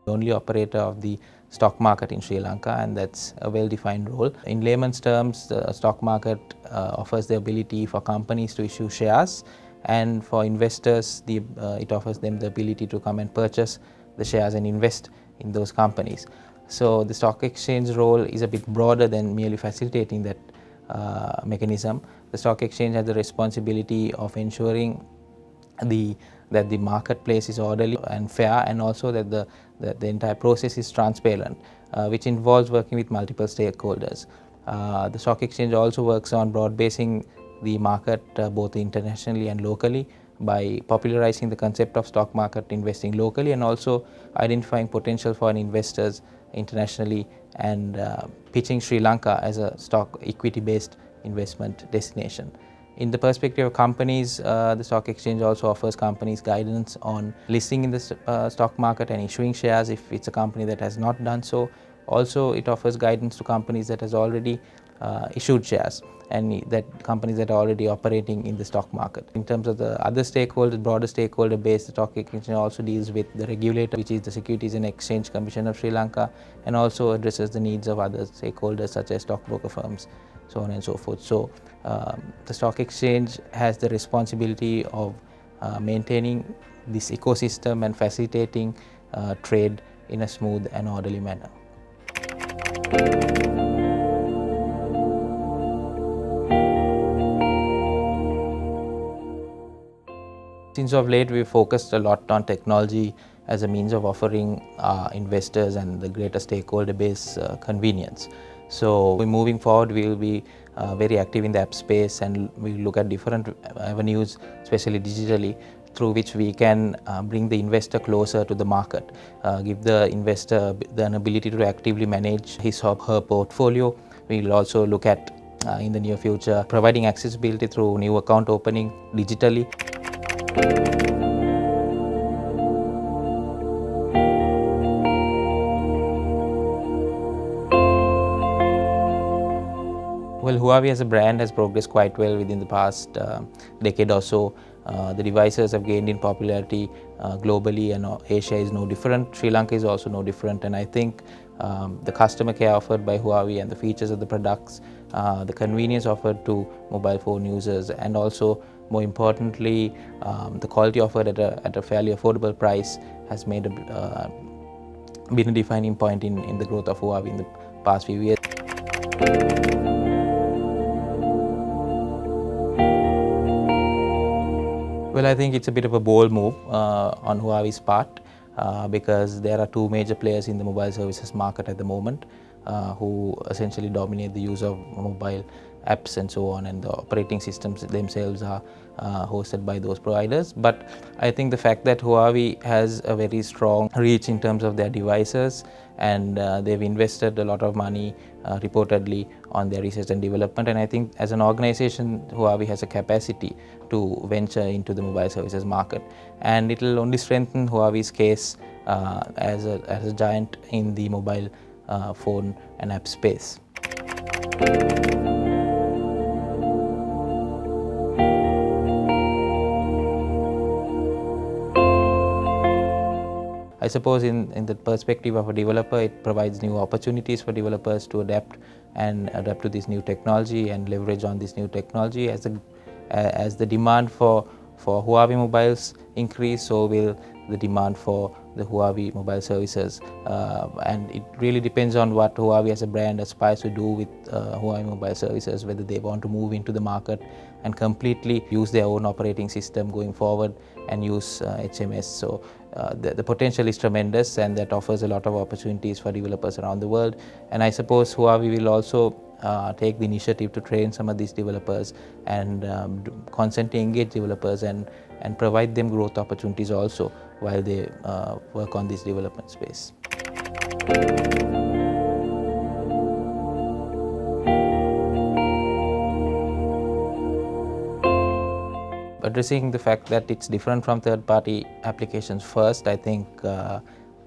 Only operator of the stock market in Sri Lanka, and that's a well-defined role. In layman's terms, the stock market offers the ability for companies to issue shares, and for investors, it offers them the ability to come and purchase the shares and invest in those companies. So the stock exchange role is a bit broader than merely facilitating that mechanism. The stock exchange has the responsibility of ensuring that the marketplace is orderly and fair, and also that the entire process is transparent, which involves working with multiple stakeholders. The stock exchange also works on broad-basing the market both internationally and locally by popularizing the concept of stock market investing locally, and also identifying potential foreign investors internationally, and pitching Sri Lanka as a stock equity-based investment destination. In the perspective of companies, the stock exchange also offers companies guidance on listing in the stock market and issuing shares if it's a company that has not done so. Also, it offers guidance to companies that has already issued shares, and that companies that are already operating in the stock market. In terms of the other stakeholders, broader stakeholder base, the stock exchange also deals with the regulator, which is the Securities and Exchange Commission of Sri Lanka, and also addresses the needs of other stakeholders such as stockbroker firms, so on and so forth. So the stock exchange has the responsibility of maintaining this ecosystem and facilitating trade in a smooth and orderly manner. Since of late, we've focused a lot on technology as a means of offering investors and the greater stakeholder base convenience. So moving forward, we will be very active in the app space, and we look at different avenues, especially digitally, through which we can bring the investor closer to the market, give the investor an ability to actively manage his or her portfolio. We will also look at, in the near future, providing accessibility through new account opening digitally. Well, Huawei as a brand has progressed quite well within the past decade or so. The devices have gained in popularity globally, and Asia is no different. Sri Lanka is also no different, and I think the customer care offered by Huawei and the features of the products, the convenience offered to mobile phone users, and also more importantly the quality offered at a fairly affordable price has been a defining point in the growth of Huawei in the past few years. Well, I think it's a bit of a bold move on Huawei's part because there are two major players in the mobile services market at the moment who essentially dominate the use of mobile apps and so on, and the operating systems themselves are hosted by those providers. But I think the fact that Huawei has a very strong reach in terms of their devices, and they've invested a lot of money reportedly on their research and development, and I think as an organization Huawei has a capacity to venture into the mobile services market, and it will only strengthen Huawei's case as a giant in the mobile phone and app space. I suppose in the perspective of a developer, it provides new opportunities for developers to adapt to this new technology and leverage on this new technology. As the demand for Huawei mobiles increase, so will the demand for the Huawei mobile services, and it really depends on what Huawei as a brand aspires to do with Huawei mobile services, whether they want to move into the market and completely use their own operating system going forward and use HMS. So the potential is tremendous, and that offers a lot of opportunities for developers around the world. And I suppose Huawei will also take the initiative to train some of these developers and constantly engage developers and provide them growth opportunities also while they work on this development space. Addressing the fact that it's different from third-party applications first, I think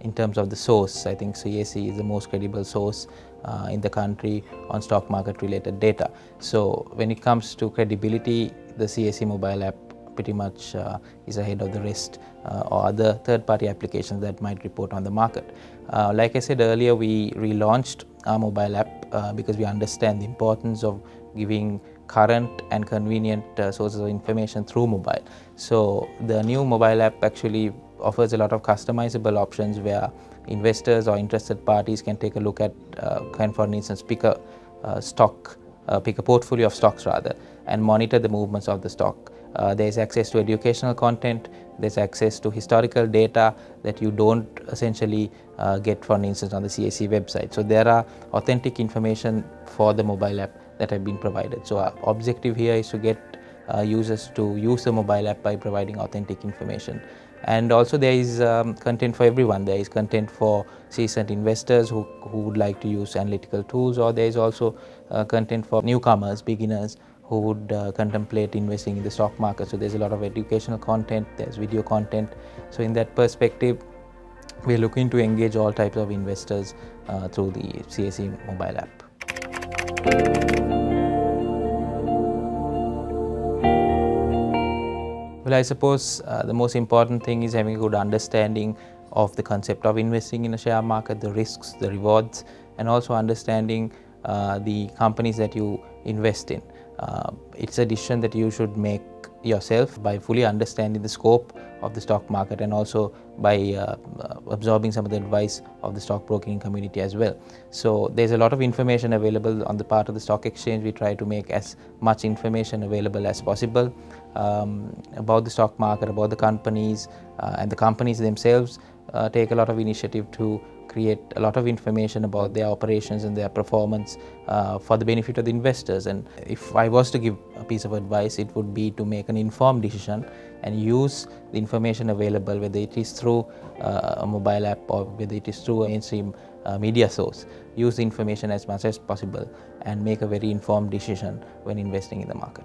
in terms of the source, I think CAC is the most credible source in the country on stock market related data. So when it comes to credibility, the CSE mobile app pretty much is ahead of the rest or other third-party applications that might report on the market. Like I said earlier, we relaunched our mobile app because we understand the importance of giving current and convenient sources of information through mobile. So the new mobile app actually offers a lot of customizable options where investors or interested parties can take a look at, for instance, pick a portfolio of stocks rather, and monitor the movements of the stock. There is access to educational content, there's access to historical data that you don't essentially get, for instance, on the CSE website. So there are authentic information for the mobile app that have been provided. So our objective here is to get users to use the mobile app by providing authentic information. And also there is content for everyone. There is content for seasoned investors who would like to use analytical tools, or there is also content for newcomers, beginners who would contemplate investing in the stock market. So there's a lot of educational content, there's video content. So in that perspective, we're looking to engage all types of investors through the CSE mobile app. Well, I suppose the most important thing is having a good understanding of the concept of investing in a share market, the risks, the rewards, and also understanding the companies that you invest in. It's a decision that you should make yourself by fully understanding the scope of the stock market, and also by absorbing some of the advice of the stockbroking community as well. So there's a lot of information available on the part of the stock exchange. We try to make as much information available as possible about the stock market, about the companies, and the companies themselves take a lot of initiative to create a lot of information about their operations and their performance for the benefit of the investors. And if I was to give a piece of advice, it would be to make an informed decision and use the information available, whether it is through a mobile app or whether it is through a mainstream media source. Use the information as much as possible and make a very informed decision when investing in the market.